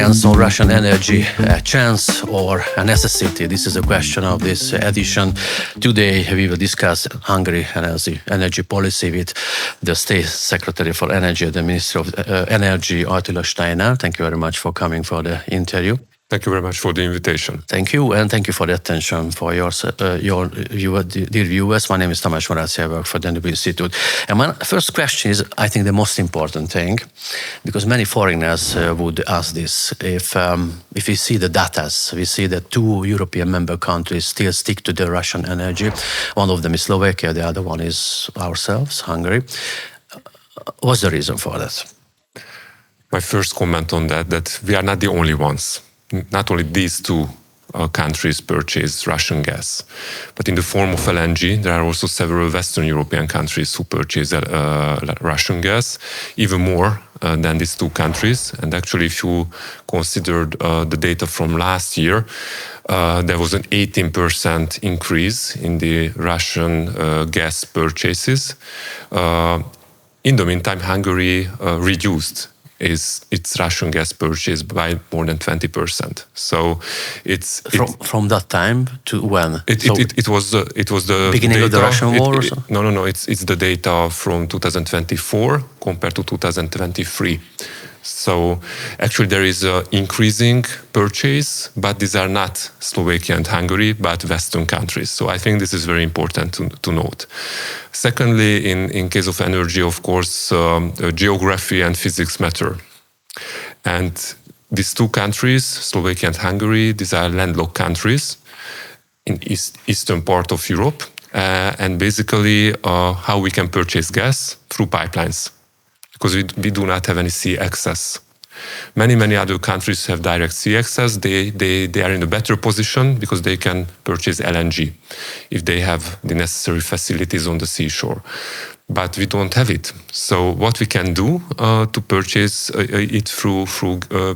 reliance on Russian energy a chance or a necessity? This is the question of this edition. Today we will discuss Hungary and energy policy with the State Secretary for Energy, the Minister of Energy, Attila Steiner. Thank you very much for coming for the interview. Thank you very much for the invitation. Thank you, and thank you for the attention for your dear viewers. My name is Tamás Maráci, I work for the Danube Institute. And my first question is, I think, the most important thing, because many foreigners would ask this. If we see the data, we see that 2 European member countries still stick to the Russian energy. One of them is Slovakia, the other one is ourselves, Hungary. What's the reason for that? My first comment on that we are not the only ones. Not only these 2 countries purchase Russian gas, but in the form of LNG, there are also several Western European countries who purchase Russian gas, even more than these 2 countries. And actually, if you considered the data from last year, there was an 18% increase in the Russian gas purchases. In the meantime, Hungary reduced its Russian gas purchase by more than 20%. So it's from that time to when? It was the beginning data, of the Russian war. No. It's the data from 2024 compared to 2023. So actually there is an increasing purchase, but these are not Slovakia and Hungary, but Western countries. So I think this is very important to note. Secondly, in case of energy, of course, geography and physics matter. And these 2 countries, Slovakia and Hungary, these are landlocked countries in eastern part of Europe. And basically how we can purchase gas through pipelines, because we do not have any sea access. Many other countries have direct sea access. They are in a better position because they can purchase LNG if they have the necessary facilities on the seashore. But we don't have it. So what we can do to purchase it through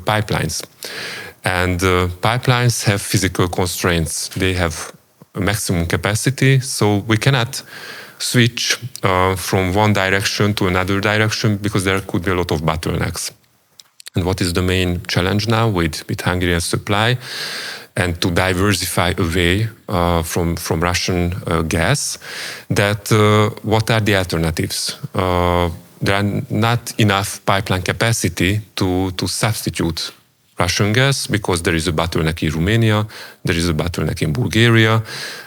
pipelines. And pipelines have physical constraints. They have a maximum capacity, so we cannot switch from one direction to another direction because there could be a lot of bottlenecks. And what is the main challenge now with Hungarian supply and to diversify away from Russian gas, that what are the alternatives? There are not enough pipeline capacity to substitute Russian gas, because there is a bottleneck in Romania, there is a bottleneck in Bulgaria,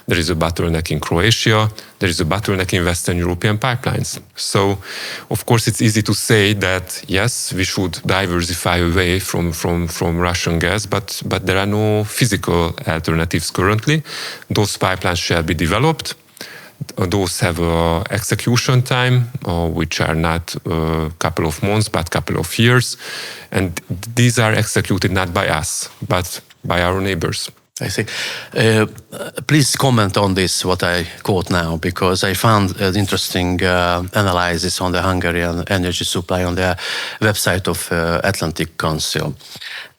there is a bottleneck in Croatia, there is a bottleneck in Western European pipelines. So, of course, it's easy to say that, yes, we should diversify away from Russian gas, but there are no physical alternatives currently. Those pipelines shall be developed. Those have execution time, which are not a couple of months, but a couple of years. And these are executed not by us, but by our neighbors. I see. Please comment on this, what I quote now, because I found an interesting analysis on the Hungarian energy supply on the website of Atlantic Council.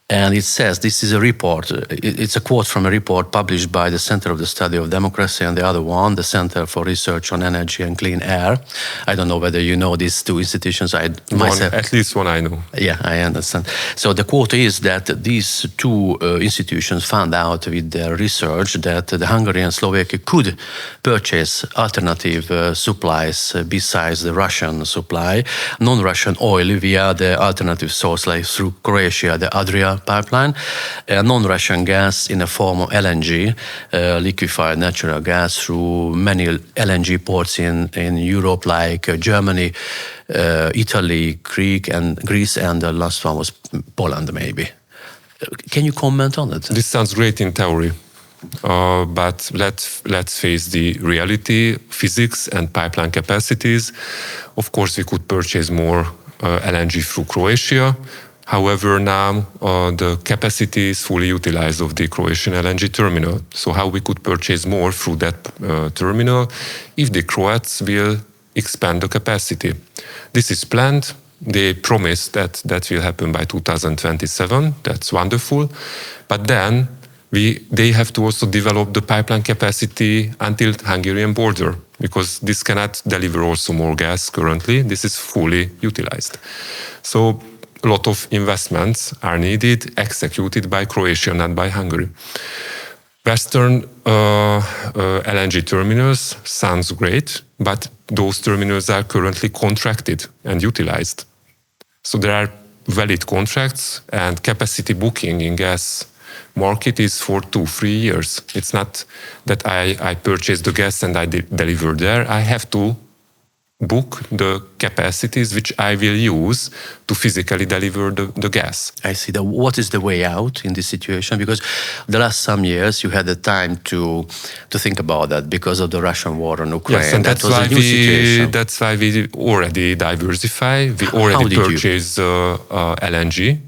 And it says, this is a report, it's a quote from a report published by the Center of the Study of Democracy, and the other one, the Center for Research on Energy and Clean Air. I don't know whether you know these 2 institutions. At least one I know. Yeah, I understand. So the quote is that these 2 institutions found out with their research that the Hungary and Slovakia could purchase alternative supplies besides the Russian supply, non-Russian oil via the alternative source, like through Croatia, the Adria pipeline, non-Russian gas in the form of LNG, liquefied natural gas, through many LNG ports in Europe, like Germany, Italy, Greece, and the last one was Poland, maybe. Can you comment on it? This sounds great in theory, but let's face the reality, physics and pipeline capacities. Of course, we could purchase more LNG through Croatia. However, now the capacity is fully utilized of the Croatian LNG terminal. So how we could purchase more through that terminal if the Croats will expand the capacity. This is planned. They promised that will happen by 2027. That's wonderful. But then they have to also develop the pipeline capacity until the Hungarian border, because this cannot deliver also more gas currently. This is fully utilized. So a lot of investments are needed, executed by Croatia, not by Hungary. Western LNG terminals sounds great, but those terminals are currently contracted and utilized. So there are valid contracts, and capacity booking in gas market is for 2-3 years. It's not that I purchase the gas and I deliver there. I have to book the capacities which I will use to physically deliver the gas. I see. What is the way out in this situation? Because the last some years you had the time to think about that because of the Russian war on Ukraine. Yes, and that was a new situation. That's why we already diversify. We already purchased LNG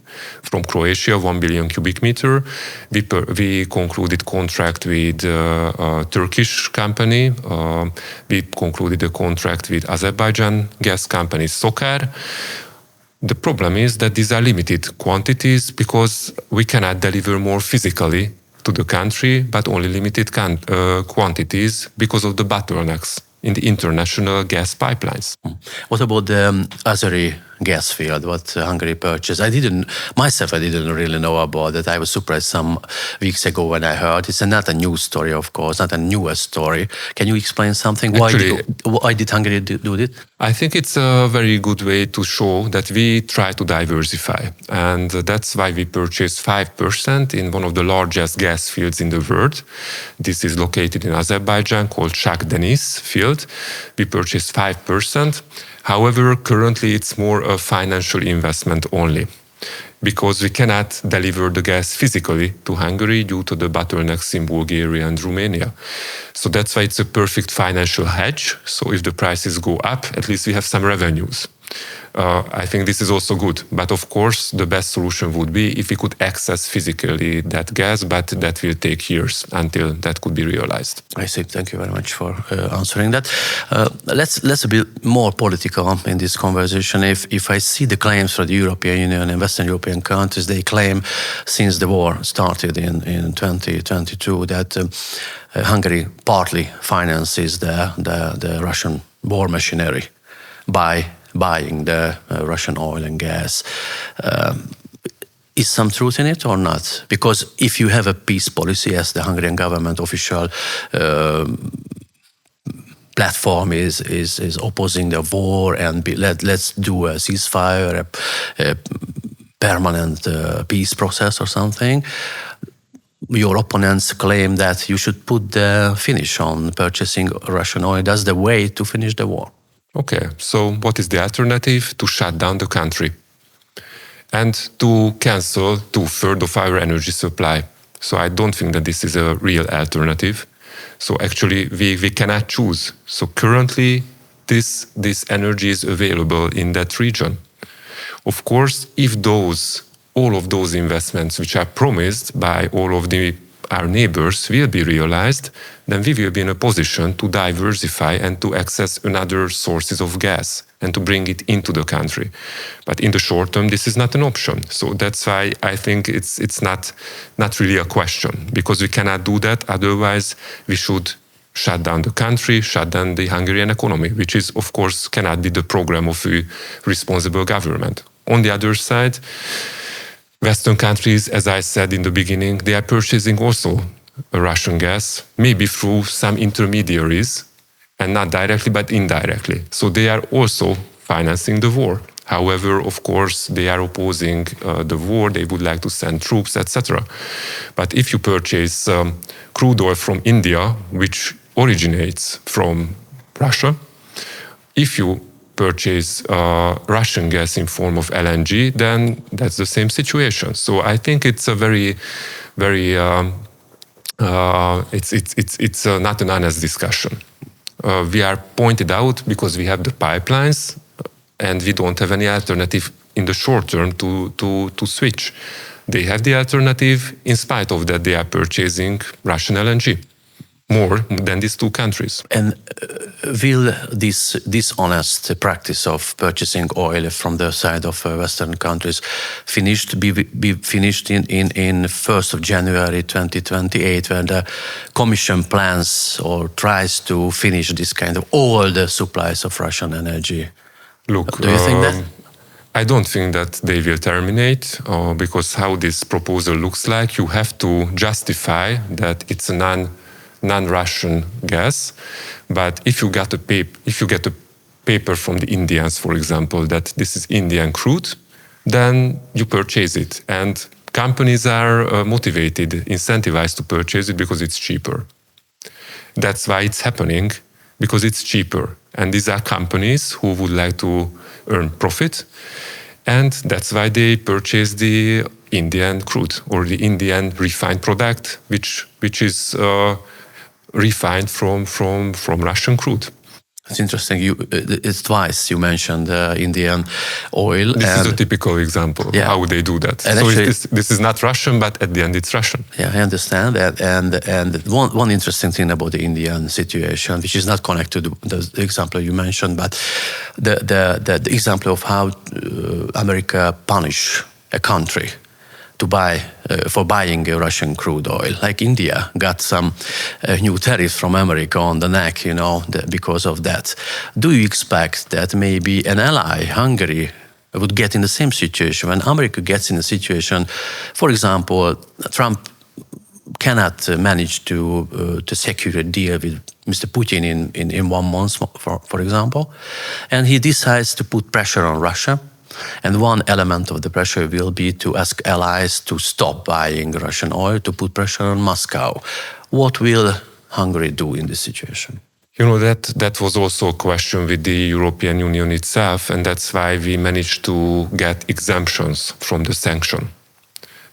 from Croatia, 1 billion cubic meter. We concluded contract with a Turkish company. We concluded a contract with Azerbaijan gas company Sokar. The problem is that these are limited quantities because we cannot deliver more physically to the country, but only limited quantities because of the bottlenecks in the international gas pipelines. What about the Azeri gas field, what Hungary purchased? I didn't really know about that. I was surprised some weeks ago when I heard. It's not a new story, of course, not a newest story. Can you explain something? Actually, why did Hungary do it? I think it's a very good way to show that we try to diversify. And that's why we purchased 5% in one of the largest gas fields in the world. This is located in Azerbaijan, called Shah Deniz field. We purchased 5%. However, currently it's more a financial investment only, because we cannot deliver the gas physically to Hungary due to the bottlenecks in Bulgaria and Romania. So that's why it's a perfect financial hedge. So if the prices go up, at least we have some revenues. I think this is also good. But of course, the best solution would be if we could access physically that gas, but that will take years until that could be realized. I see. Thank you very much for answering that. Let's be more political in this conversation. If I see the claims from the European Union and Western European countries, they claim since the war started in 2022 that Hungary partly finances the Russian war machinery by buying the Russian oil and gas. Is some truth in it or not? Because if you have a peace policy, as the Hungarian government official platform is opposing the war and let's do a ceasefire, a permanent peace process or something, your opponents claim that you should put the finish on purchasing Russian oil. That's the way to finish the war. Okay, so what is the alternative? To shut down the country and to cancel 2/3 of our energy supply. So I don't think that this is a real alternative. So actually we cannot choose. So currently this energy is available in that region. Of course, if all of those investments which are promised by all of our neighbors will be realized, then we will be in a position to diversify and to access another sources of gas and to bring it into the country. But in the short term, this is not an option. So that's why I think it's not really a question, because we cannot do that. Otherwise, we should shut down the country, shut down the Hungarian economy, which is, of course, cannot be the program of a responsible government. On the other side, Western countries, as I said in the beginning, they are purchasing also Russian gas, maybe through some intermediaries, and not directly, but indirectly. So they are also financing the war. However, of course, they are opposing the war. They would like to send troops, etc. But if you purchase crude oil from India, which originates from Russia, if you purchase Russian gas in form of LNG, then that's the same situation. So I think it's a very it's not an honest discussion. We are pointed out because we have the pipelines, and we don't have any alternative in the short term to switch. They have the alternative. In spite of that, they are purchasing Russian LNG more than these two countries. And will this dishonest practice of purchasing oil from the side of Western countries be finished in 1st of January 2028, when the Commission plans or tries to finish this kind of all the supplies of Russian energy? Look, do you think that? I don't think that they will terminate because how this proposal looks like, you have to justify that it's a non-Russian gas. But if you get a paper from the Indians, for example, that this is Indian crude, then you purchase it. And companies are motivated, incentivized to purchase it because it's cheaper. That's why it's happening, because it's cheaper. And these are companies who would like to earn profit. And that's why they purchase the Indian crude or the Indian refined product, which is refined from Russian crude. It's interesting. It's twice you mentioned Indian oil. This is a typical example of how they do that. And so actually, this is not Russian, but at the end it's Russian. Yeah, I understand that. And one interesting thing about the Indian situation, which is not connected to the example you mentioned, but the example of how America punish a country to buy for buying Russian crude oil. Like India got some new tariffs from America on the neck, because of that. Do you expect that maybe an ally, Hungary, would get in the same situation when America gets in a situation? For example, Trump cannot manage to secure a deal with Mr. Putin in 1 month, for example, and he decides to put pressure on Russia. And one element of the pressure will be to ask allies to stop buying Russian oil, to put pressure on Moscow. What will Hungary do in this situation? That was also a question with the European Union itself, and that's why we managed to get exemptions from the sanction.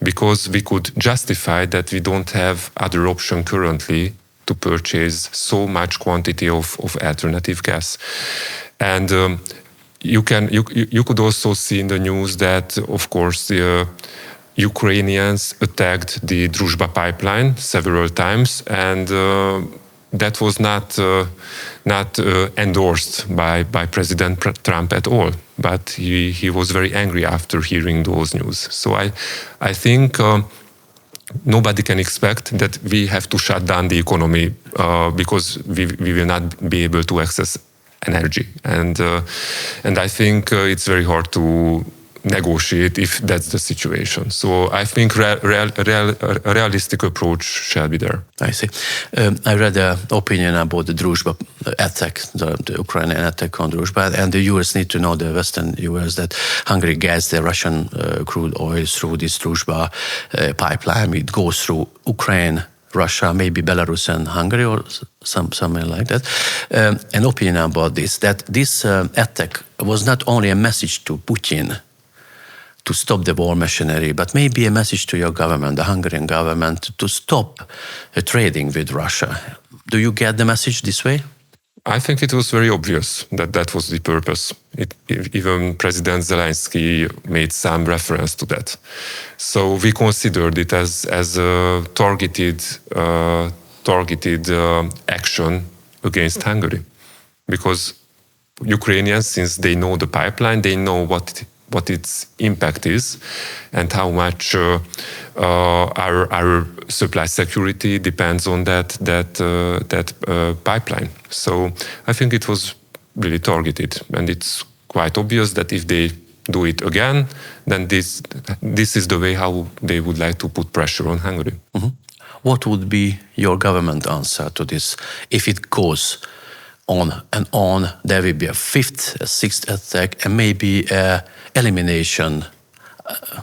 Because we could justify that we don't have other option currently to purchase so much quantity of alternative gas. And you could also see in the news that, of course, the Ukrainians attacked the Druzhba pipeline several times, and that was not endorsed by President Trump at all. But he was very angry after hearing those news. So I think nobody can expect that we have to shut down the economy because we will not be able to access energy, and I think it's very hard to negotiate if that's the situation. So I think a realistic approach shall be there. I see. I read an opinion about the Druzhba attack, the Ukrainian attack on Druzhba, and the US need to know, the Western US, that Hungary gets the Russian crude oil through this Druzhba pipeline. It goes through Ukraine, Russia, maybe Belarus and Hungary, or something like that. An opinion about this, that this attack was not only a message to Putin to stop the war machinery, but maybe a message to your government, the Hungarian government, to stop trading with Russia. Do you get the message this way? I think it was very obvious that was the purpose. Even President Zelensky made some reference to that. So we considered it as a targeted action against Hungary, because Ukrainians, since they know the pipeline, they know what its impact is and how much our supply security depends on that pipeline. So I think it was really targeted, and it's quite obvious that if they do it again, then this is the way how they would like to put pressure on Hungary. Mm-hmm. What would be your government answer to this if it goes on and on? There will be a fifth, a sixth attack, and maybe elimination,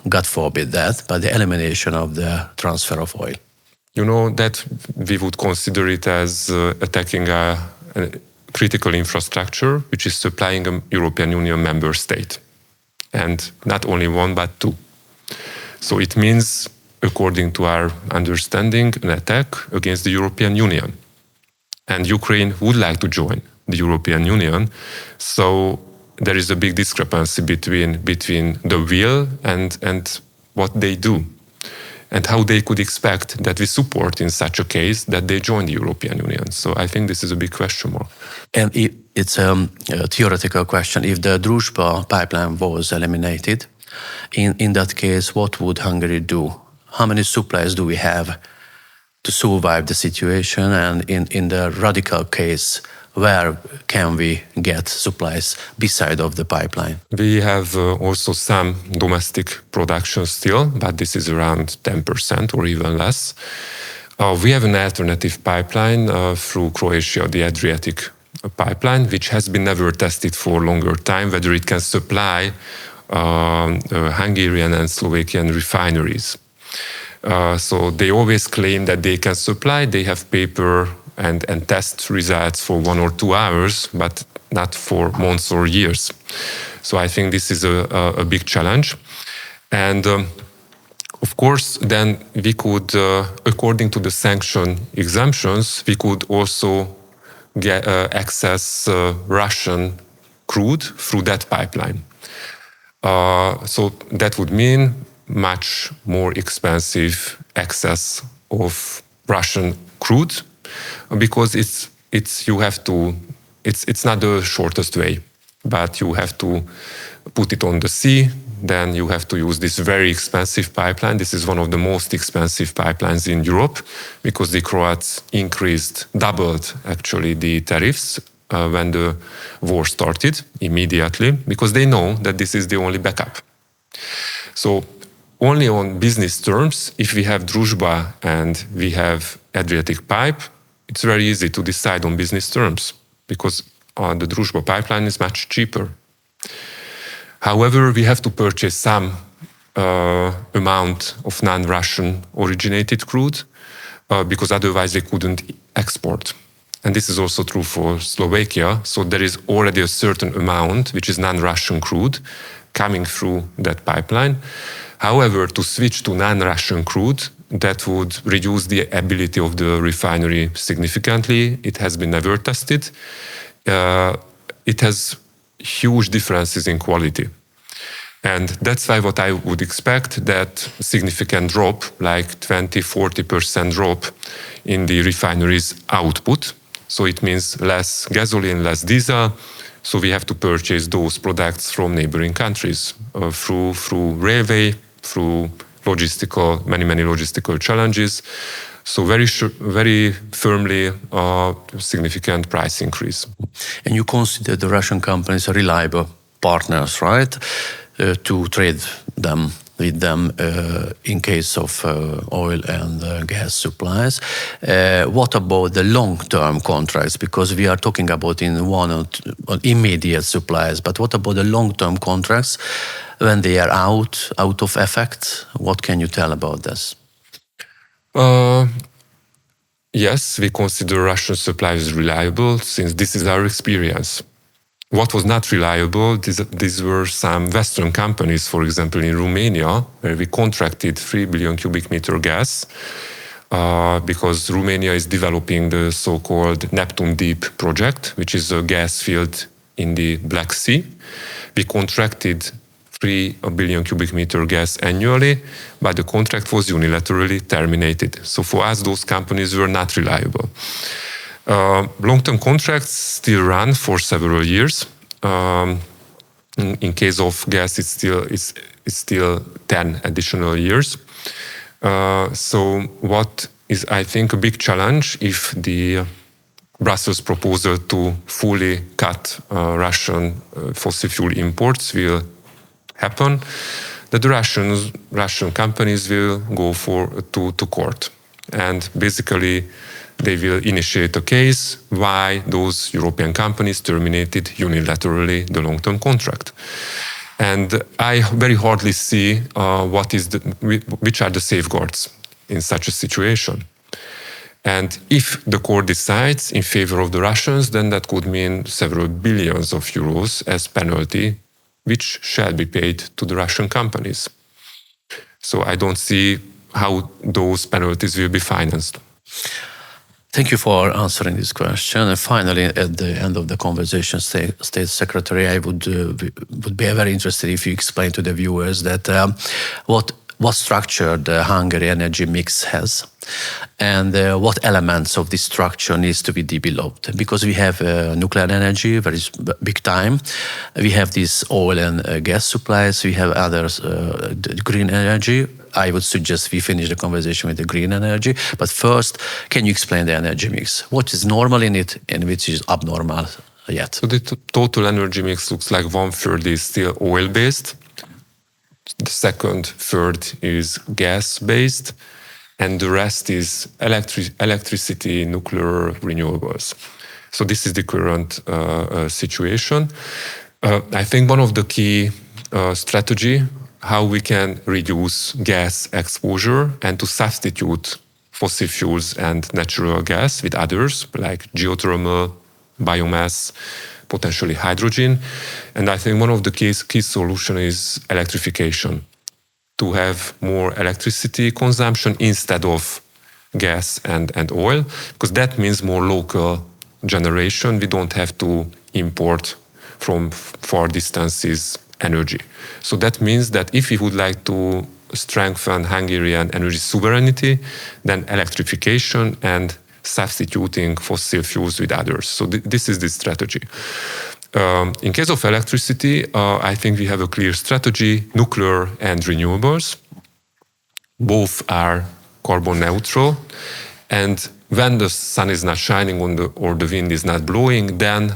God forbid that, but the elimination of the transfer of oil. That we would consider it as attacking a critical infrastructure which is supplying a European Union member state. And not only one, but two. So it means, according to our understanding, an attack against the European Union. And Ukraine would like to join the European Union. So there is a big discrepancy between the will and what they do, and how they could expect that we support in such a case that they join the European Union. So I think this is a big question mark. And it's a theoretical question. If the Druzhba pipeline was eliminated, in that case, what would Hungary do? How many supplies do we have to survive the situation? And in the radical case, where can we get supplies beside of the pipeline? We have also some domestic production still, but this is around 10% or even less. We have an alternative pipeline through Croatia, the Adriatic pipeline, which has been never tested for a longer time, whether it can supply Hungarian and Slovakian refineries. So they always claim that they can supply, they have paper and test results for 1 or 2 hours, but not for months or years. So I think this is a big challenge. And of course, then we could, according to the sanction exemptions, we could also get access Russian crude through that pipeline. So that would mean much more expensive access of Russian crude, because it's not the shortest way, but you have to put it on the sea. Then you have to use this very expensive pipeline. This is one of the most expensive pipelines in Europe, because the Croats doubled actually the tariffs when the war started immediately, because they know that this is the only backup. So only on business terms, if we have Druzhba and we have Adriatic pipe, it's very easy to decide on business terms, because the Druzhba pipeline is much cheaper. However, we have to purchase some amount of non-Russian originated crude, because otherwise they couldn't export. And this is also true for Slovakia. So there is already a certain amount, which is non-Russian crude, coming through that pipeline. However, to switch to non-Russian crude, that would reduce the ability of the refinery significantly. It has been never tested. It has huge differences in quality. And that's why what I would expect, that significant drop, like 20-40% drop in the refinery's output. So it means less gasoline, less diesel. So we have to purchase those products from neighboring countries through railway, through many logistical challenges. So very firmly significant price increase. And you consider the Russian companies reliable partners, right? To trade with them in case of oil and gas supplies. What about the long-term contracts? Because we are talking about in one or two immediate supplies, but what about the long-term contracts when they are out of effect? What can you tell about this? Yes, we consider Russian supplies reliable, since this is our experience. What was not reliable, these were some Western companies, for example, in Romania, where we contracted 3 billion cubic meter gas, because Romania is developing the so-called Neptune Deep project, which is a gas field in the Black Sea. We contracted 3 billion cubic meter gas annually, but the contract was unilaterally terminated. So for us, those companies were not reliable. Long-term contracts still run for several years. In case of gas, it's still 10 additional years. So what is, I think, a big challenge if the Brussels proposal to fully cut Russian fossil fuel imports will happen, that the Russian companies will go to court, and basically they will initiate a case why those European companies terminated unilaterally the long-term contract. And I very hardly see which are the safeguards in such a situation. And if the court decides in favor of the Russians, then that could mean several billions of euros as penalty, which shall be paid to the Russian companies. So I don't see how those penalties will be financed. Thank you for answering this question. And finally, at the end of the conversation, State Secretary, I would be very interested if you explain to the viewers that what structure the Hungary energy mix has, and what elements of this structure needs to be developed. Because we have nuclear energy, very big time. We have these oil and gas supplies. We have others, green energy. I would suggest we finish the conversation with the green energy. But first, can you explain the energy mix? What is normal in it and which is abnormal yet? So the total energy mix looks like 1/3 is still oil-based. The second third is gas-based. And the rest is electricity, nuclear, renewables. So this is the current situation. I think one of the key strategy how we can reduce gas exposure and to substitute fossil fuels and natural gas with others like geothermal, biomass, potentially hydrogen. And I think one of the key solution is electrification, to have more electricity consumption instead of gas and oil, because that means more local generation. We don't have to import from far distances energy. So that means that if we would like to strengthen Hungarian energy sovereignty, then electrification and substituting fossil fuels with others. So this is the strategy. In case of electricity, I think we have a clear strategy, nuclear and renewables. Both are carbon neutral. And when the sun is not shining or the wind is not blowing, then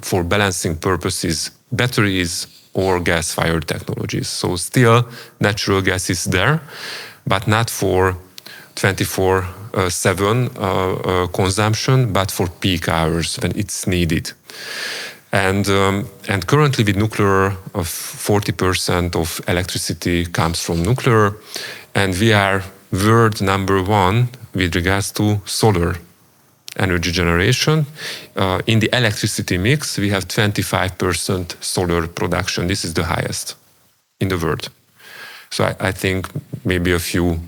for balancing purposes, batteries or gas-fired technologies. So still natural gas is there, but not for 24/7 consumption, but for peak hours when it's needed. And currently with nuclear, 40% of electricity comes from nuclear, and we are world number 1 with regards to solar energy generation. In the electricity mix, we have 25% solar production. This is the highest in the world. So I think maybe a few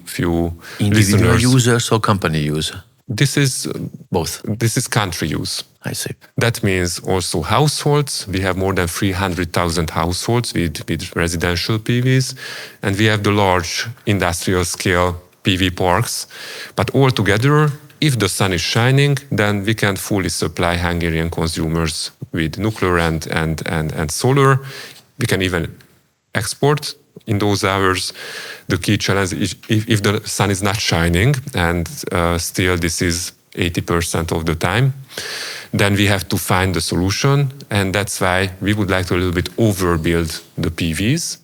individual listeners. users or company use? This is both. This is country use. I see. That means also households. We have more than 300,000 households with residential PVs, and we have the large industrial scale PV parks. But altogether, if the sun is shining, then we can fully supply Hungarian consumers with nuclear and solar. We can even export in those hours. The key challenge is if the sun is not shining, and still this is 80% of the time, then we have to find the solution. And that's why we would like to a little bit overbuild the PVs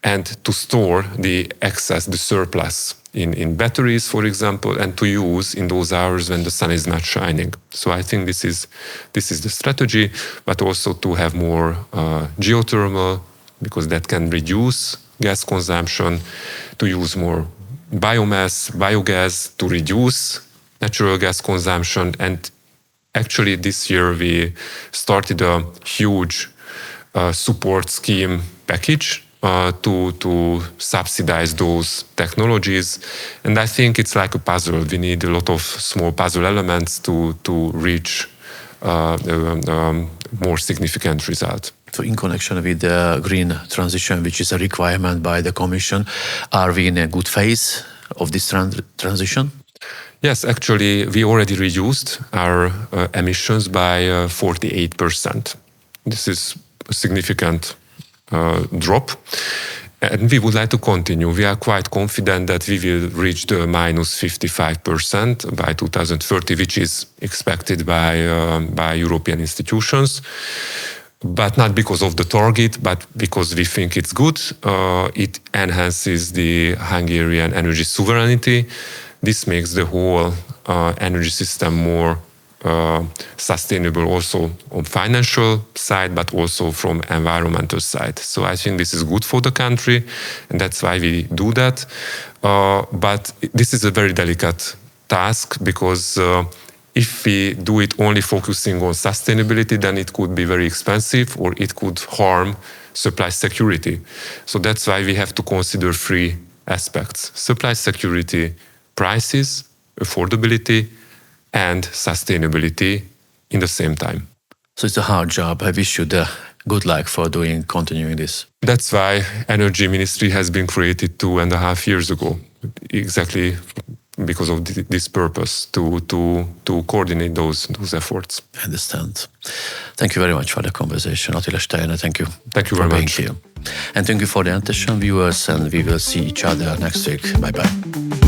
and to store the excess, the surplus in batteries, for example, and to use in those hours when the sun is not shining. So I think this is the strategy, but also to have more geothermal, because that can reduce gas consumption, to use more biomass, biogas to reduce natural gas consumption. And actually this year we started a huge support scheme package to subsidize those technologies. And I think it's like a puzzle. We need a lot of small puzzle elements to reach more significant result. So in connection with the green transition, which is a requirement by the Commission, are we in a good phase of this transition? Yes, actually, we already reduced our emissions by 48%. This is a significant drop, and we would like to continue. We are quite confident that we will reach the minus 55% by 2030, which is expected by European institutions. But not because of the target, but because we think it's good. It enhances the Hungarian energy sovereignty. This makes the whole energy system more sustainable also on financial side, but also from environmental side. So I think this is good for the country, and that's why we do that. But this is a very delicate task, because if we do it only focusing on sustainability, then it could be very expensive, or it could harm supply security. So that's why we have to consider 3 aspects: supply security, prices, affordability, and sustainability in the same time. So it's a hard job. I wish you the good luck for continuing this. That's why Energy Ministry has been created 2.5 years ago, exactly because of this purpose, to coordinate those efforts. I understand. Thank you very much for the conversation. Attila Steiner, thank you. Thank you very much. Being here. And thank you for the attention, viewers, and we will see each other next week. Bye-bye.